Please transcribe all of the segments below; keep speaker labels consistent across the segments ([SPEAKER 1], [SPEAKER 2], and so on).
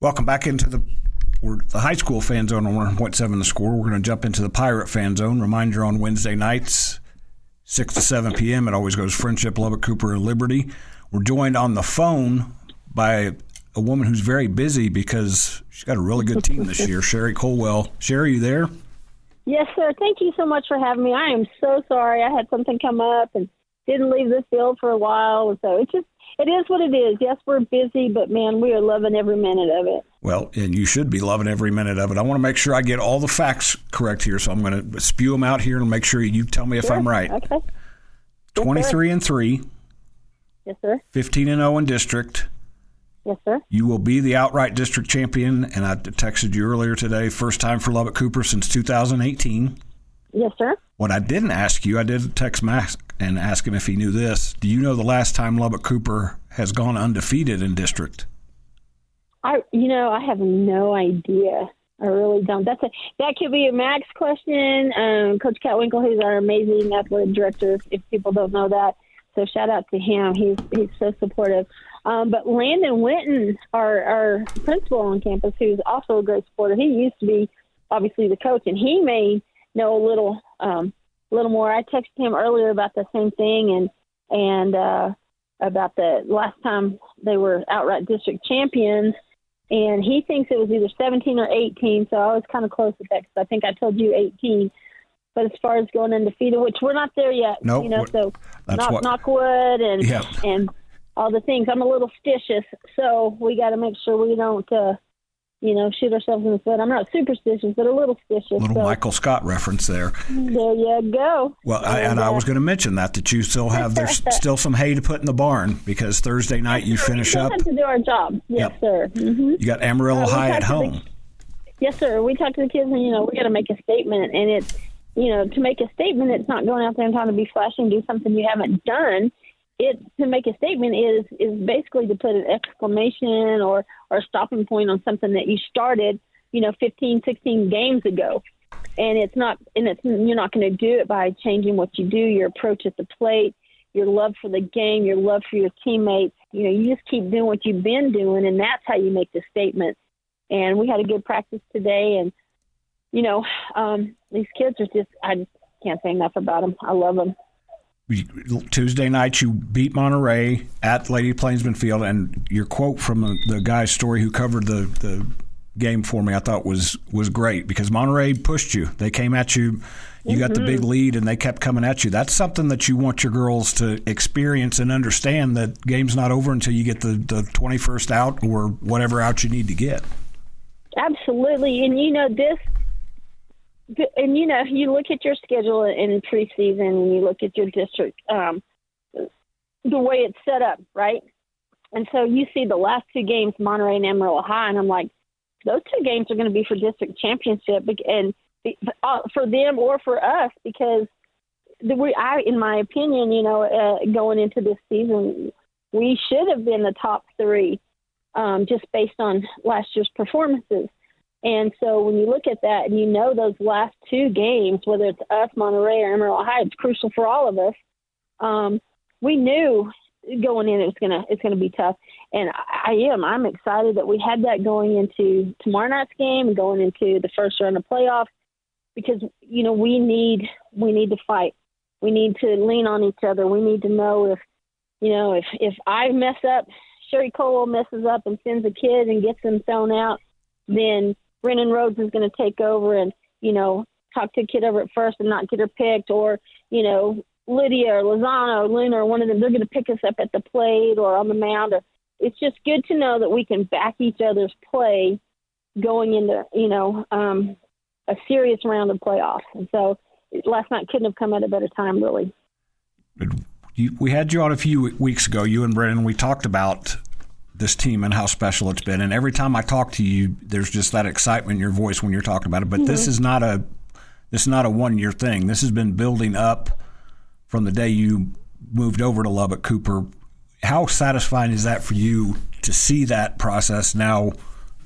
[SPEAKER 1] Welcome back into the high school fan zone on 1.7 The Score. We're going to jump into the Pirate fan zone. Reminder on Wednesday nights, 6 to 7 p.m. It always goes Friendship, Lubbock, Cooper, and Liberty. We're joined on the phone by a woman who's very busy because she's got a really good team this year, Sherri Culwell. Sherri, you there?
[SPEAKER 2] Yes, sir. Thank you so much for having me. I am so sorry. I had something come up and didn't leave the field for a while. So it is what it is. Yes, we're busy, but, man, we are loving every minute of it.
[SPEAKER 1] Well, and you should be loving every minute of it. I want to make sure I get all the facts correct here, so I'm going to spew them out here and make sure you tell me if I'm right.
[SPEAKER 2] Okay.
[SPEAKER 1] 23-3.
[SPEAKER 2] Yes, sir.
[SPEAKER 1] 15-0 in district.
[SPEAKER 2] Yes, sir.
[SPEAKER 1] You will be the outright district champion, and I texted you earlier today, first time for Lubbock Cooper since 2018.
[SPEAKER 2] Yes, sir.
[SPEAKER 1] What I didn't ask you, I did text Max and ask him if he knew this. Do you know the last time Lubbock Cooper has gone undefeated in district?
[SPEAKER 2] I have no idea. I really don't. That could be a Max question. Coach Catwinkle, who's our amazing athletic director, if people don't know that. So shout out to him. He's so supportive. But Landon Winton, our principal on campus, who's also a great supporter, he used to be obviously the coach, and he may know a little more. I texted him earlier about the same thing and about the last time they were outright district champions, and he thinks it was either 17 or 18. So I was kind of close with that because I think I told you 18. But as far as going undefeated, which we're not there yet,
[SPEAKER 1] nope,
[SPEAKER 2] so knock wood and all the things. I'm a little stitious, so we got to make sure we don't, shoot ourselves in the foot. I'm not superstitious, but a little stitious.
[SPEAKER 1] Michael Scott reference there.
[SPEAKER 2] There you go.
[SPEAKER 1] Well, I was going to mention that you still have there's still some hay to put in the barn because Thursday night you finish up.
[SPEAKER 2] We have to do our job. Yes, sir. Mm-hmm.
[SPEAKER 1] You got Amarillo High at home.
[SPEAKER 2] Yes, sir. We talk to the kids, and we got to make a statement, and it's. To make a statement, it's not going out there and trying to be flashy and do something you haven't done. To make a statement is basically to put an exclamation or a stopping point on something that you started, 15, 16 games ago. And you're not going to do it by changing what you do, your approach at the plate, your love for the game, your love for your teammates. You just keep doing what you've been doing, and that's how you make the statement. And we had a good practice today, and these kids are I just can't say enough about them. I love them.
[SPEAKER 1] Tuesday night, you beat Monterey at Lady Plainsman Field, and your quote from the guy's story who covered the game for me I thought was great because Monterey pushed you. They came at you. You got the big lead, and they kept coming at you. That's something that you want your girls to experience and understand, that game's not over until you get the 21st out or whatever out you need to get.
[SPEAKER 2] Absolutely. And, you look at your schedule in preseason and you look at your district, the way it's set up, right? And so you see the last two games, Monterey and Amarillo High, and I'm like, those two games are going to be for district championship and for them or for us because in my opinion, going into this season, we should have been the top three just based on last year's performances. And so when you look at that and those last two games, whether it's us, Monterey, or Amarillo High, it's crucial for all of us. We knew going in it's gonna be tough, and I'm excited that we had that going into tomorrow night's game and going into the first round of playoffs because we need to fight. We need to lean on each other. We need to know if I mess up, Sherri Culwell messes up and sends a kid and gets them thrown out, then Brennan Rhodes is going to take over and, talk to a kid over at first and not get her picked, or, Lydia or Lozano or Luna or one of them, they're going to pick us up at the plate or on the mound. It's just good to know that we can back each other's play going into, a serious round of playoffs. And so last night couldn't have come at a better time, really.
[SPEAKER 1] We had you on a few weeks ago, you and Brennan, we talked about this team and how special it's been. And every time I talk to you, there's just that excitement in your voice when you're talking about it. But this is not a 1-year thing. This has been building up from the day you moved over to Lubbock Cooper. How satisfying is that for you to see that process now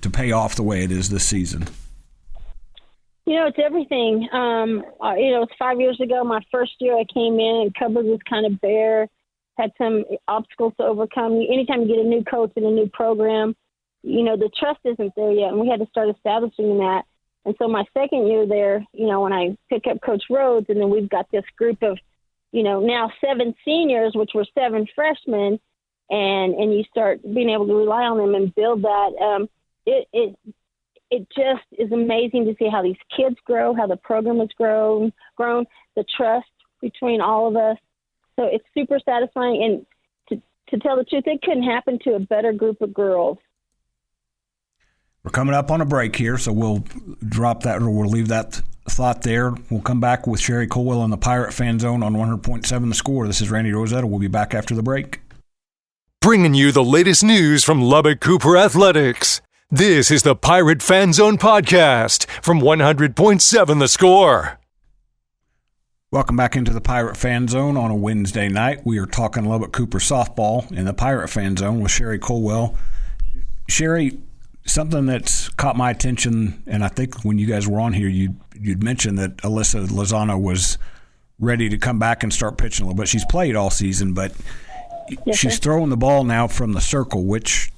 [SPEAKER 1] to pay off the way it is this season?
[SPEAKER 2] It's everything. It's 5 years ago, my first year I came in and cupboard was kind of bare. Had some obstacles to overcome. Anytime you get a new coach and a new program, the trust isn't there yet, and we had to start establishing that. And so my second year there, when I pick up Coach Rhodes, and then we've got this group of, now 7 seniors, which were 7 freshmen, and you start being able to rely on them and build that. It just is amazing to see how these kids grow, how the program has grown, the trust between all of us. So it's super satisfying. And to tell the truth, it couldn't happen to a better group of girls.
[SPEAKER 1] We're coming up on a break here, so we'll drop that, or we'll leave that thought there. We'll come back with Sherri Culwell on the Pirate Fan Zone on 100.7 The Score. This is Randy Rosetta. We'll be back after the break.
[SPEAKER 3] Bringing you the latest news from Lubbock Cooper Athletics. This is the Pirate Fan Zone podcast from 100.7 The Score.
[SPEAKER 1] Welcome back into the Pirate Fan Zone on a Wednesday night. We are talking Lubbock Cooper softball in the Pirate Fan Zone with Sherri Culwell. Sherri, something that's caught my attention, and I think when you guys were on here, you'd mentioned that Alyssa Lozano was ready to come back and start pitching a little bit. She's played all season, but she's throwing the ball now from the circle, which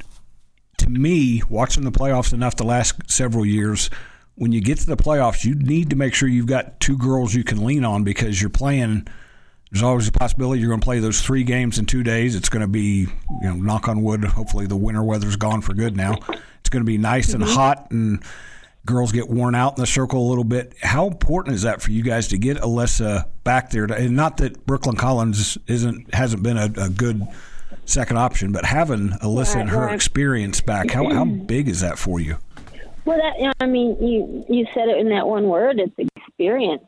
[SPEAKER 1] to me, watching the playoffs enough the last several years, when you get to the playoffs, you need to make sure you've got 2 girls you can lean on, because you're playing. There's always a possibility you're going to play those 3 games in 2 days. It's going to be, knock on wood, hopefully the winter weather's gone for good now. It's going to be nice and hot, and girls get worn out in the circle a little bit. How important is that for you guys to get Alyssa back there? And not that Brooklyn Collins hasn't been a good second option, but having Alyssa and her experience back, how big is that for you?
[SPEAKER 2] Well, you said it in that one word. It's experience.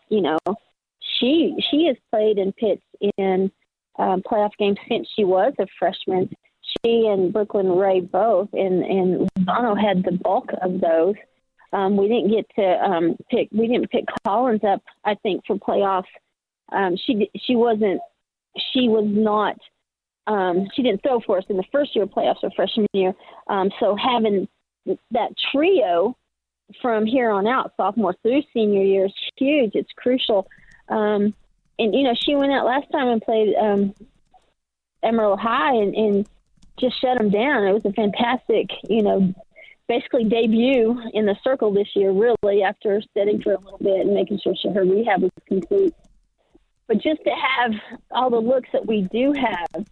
[SPEAKER 2] She has played and pitched in playoff games since she was a freshman. She and Brooklyn Ray both, and Lozano had the bulk of those. We didn't get to pick Collins up, I think, for playoffs. She didn't throw for us in the first year of playoffs her freshman year. So having that trio from here on out, sophomore through senior year, is huge. It's crucial. And she went out last time and played Amarillo High and just shut them down. It was a fantastic, basically debut in the circle this year, really, after sitting for a little bit and making sure her rehab was complete. But just to have all the looks that we do have,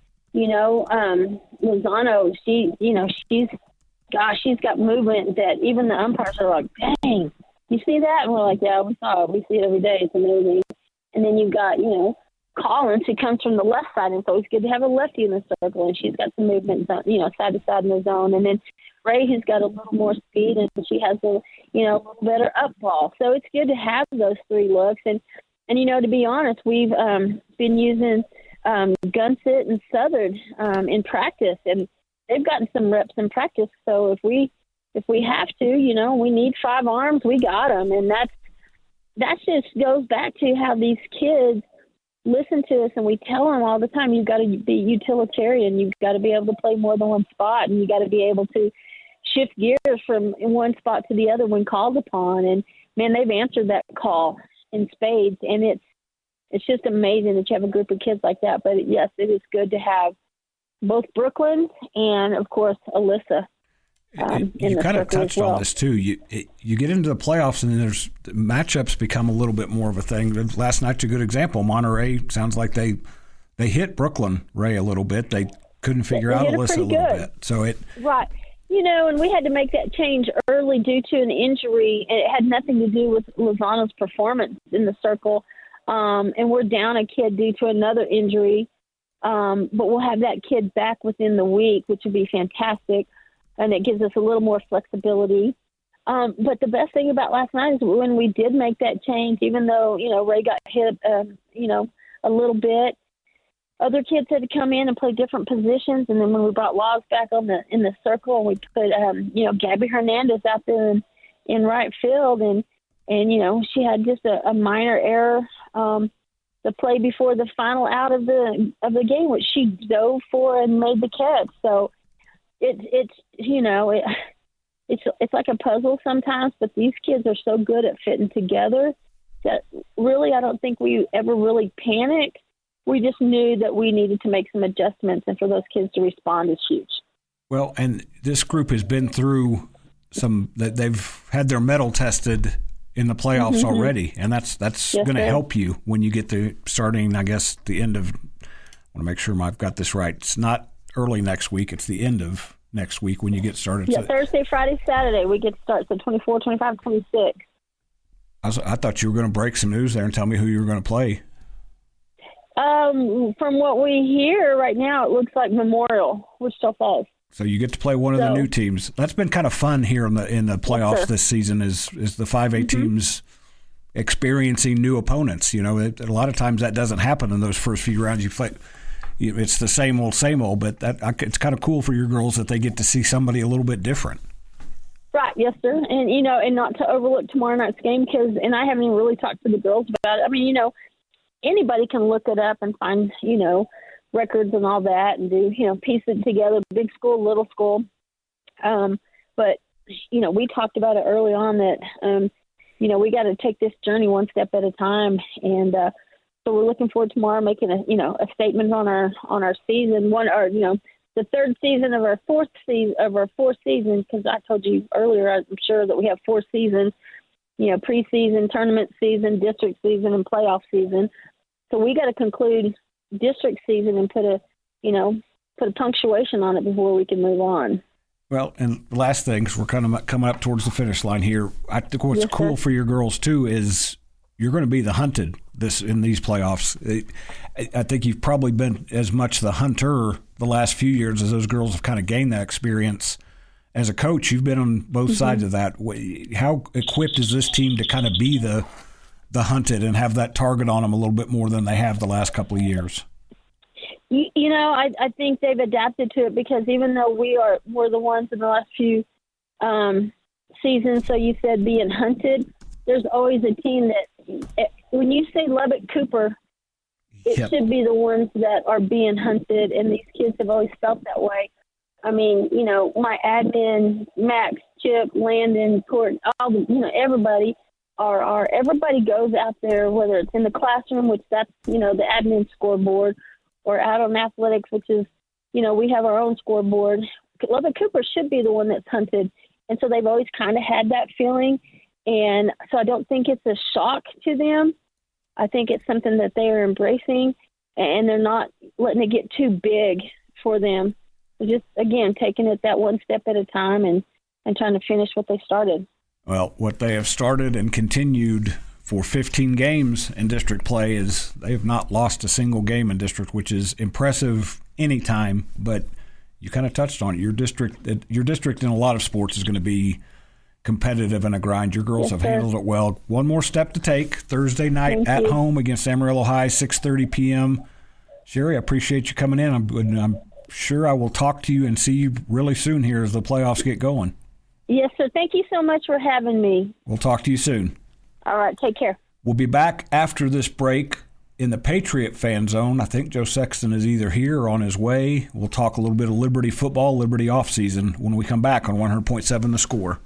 [SPEAKER 2] Lozano, she's got movement that even the umpires are like, dang, you see that? And we're like, yeah, we saw it. We see it every day. It's amazing. And then you've got, Collins, who comes from the left side, and it's always good to have a lefty in the circle, and she's got some movement, side to side in the zone. And then Ray, who's got a little more speed, and she has a little better up ball. So it's good to have those 3 looks. And to be honest, we've been using Gunsit and Southern in practice, and they've gotten some reps in practice. So if we have to, we need 5 arms, we got them. And that just goes back to how these kids listen to us, and we tell them all the time, you've got to be utilitarian. You've got to be able to play more than one spot, and you got to be able to shift gears from one spot to the other when called upon. And man, they've answered that call in spades, and it's just amazing that you have a group of kids like that. But yes, it is good to have both Brooklyn and, of course, Alyssa.
[SPEAKER 1] You kind of touched on this too. You get into the playoffs, and then there's matchups become a little bit more of a thing. Last night's a good example. Monterey sounds like they hit Brooklyn Ray a little bit. They couldn't figure out Alyssa a little bit. So
[SPEAKER 2] right. And we had to make that change early due to an injury. It had nothing to do with Lozano's performance in the circle. And we're down a kid due to another injury. But we'll have that kid back within the week, which would be fantastic. And it gives us a little more flexibility. But the best thing about last night is when we did make that change, even though, Ray got hit, a little bit, other kids had to come in and play different positions. And then when we brought Laws back in the circle, and we put, Gabby Hernandez out there in right field, and she had just a minor error, the play before the final out of the game, which she dove for and made the catch. So it's like a puzzle sometimes, but these kids are so good at fitting together that really I don't think we ever really panicked. We just knew that we needed to make some adjustments, and for those kids to respond is huge.
[SPEAKER 1] Well, and this group has been through that they've had their mettle tested in the playoffs already, and that's going to help you when you get to starting, I guess, the end of – I want to make sure I've got this right. It's not early next week. It's the end of next week when you get started.
[SPEAKER 2] Yeah, Thursday, Friday, Saturday, we get to start. So 24, 25, 26.
[SPEAKER 1] I thought you were going to break some news there and tell me who you were going to play.
[SPEAKER 2] From what we hear right now, it looks like Memorial, Wichita Falls.
[SPEAKER 1] So you get to play one of the new teams. That's been kind of fun here in the playoffs this season. Is the 5A teams experiencing new opponents? You know, a lot of times that doesn't happen in those first few rounds. You play, it's the same old, but it's kind of cool for your girls that they get to see somebody a little bit different.
[SPEAKER 2] Right, yes, sir. And, you know, and not to overlook tomorrow night's game and I haven't even really talked to the girls about it. I mean, you know, anybody can look it up and find, you know, records and all that and do, you know, piece it together, big school, little school. But, you know, we talked about it early on that, you know, we got to take this journey one step at a time. And so we're looking forward to tomorrow making a statement on our season, the third season of our fourth season, because I told you earlier, I'm sure that we have 4 seasons, you know, preseason, tournament season, district season, and playoff season. So we got to conclude district season and put a punctuation on it before we can move on.
[SPEAKER 1] Well, and the last thing, because we're kind of coming up towards the finish line here, I think what's cool for your girls too is you're going to be the hunted in these playoffs. I think you've probably been as much the hunter the last few years as those girls have kind of gained that experience. As a coach, you've been on both sides of that. How equipped is this team to kind of be the hunted and have that target on them a little bit more than they have the last couple of years?
[SPEAKER 2] You know, I think they've adapted to it because even though we're the ones in the last few seasons, so you said being hunted, there's always a team that when you say Lubbock Cooper, it should be the ones that are being hunted, and these kids have always felt that way. I mean, you know, my admin, Max, Chip, Landon, Court, everybody everybody goes out there, whether it's in the classroom, which that's, you know, the admin scoreboard, or out on athletics, which is, you know, we have our own scoreboard. Lubbock Cooper should be the one that's hunted. And so they've always kind of had that feeling. And so I don't think it's a shock to them. I think it's something that they are embracing, and they're not letting it get too big for them. They're just, again, taking it that one step at a time and trying to finish what they started.
[SPEAKER 1] Well, what they have started and continued for 15 games in district play is they have not lost a single game in district, which is impressive anytime, but you kind of touched on it. Your district in a lot of sports is going to be competitive and a grind. Your girls have handled it well. One more step to take. Thursday night at home against Amarillo High, 6:30 p.m. Sherri, I appreciate you coming in. I'm sure I will talk to you and see you really soon here as the playoffs get going.
[SPEAKER 2] Yes, sir. Thank you so much for having me.
[SPEAKER 1] We'll talk to you soon.
[SPEAKER 2] All right. Take care.
[SPEAKER 1] We'll be back after this break in the Patriot Fan Zone. I think Joe Sexton is either here or on his way. We'll talk a little bit of Liberty football, Liberty offseason when we come back on 100.7 The Score.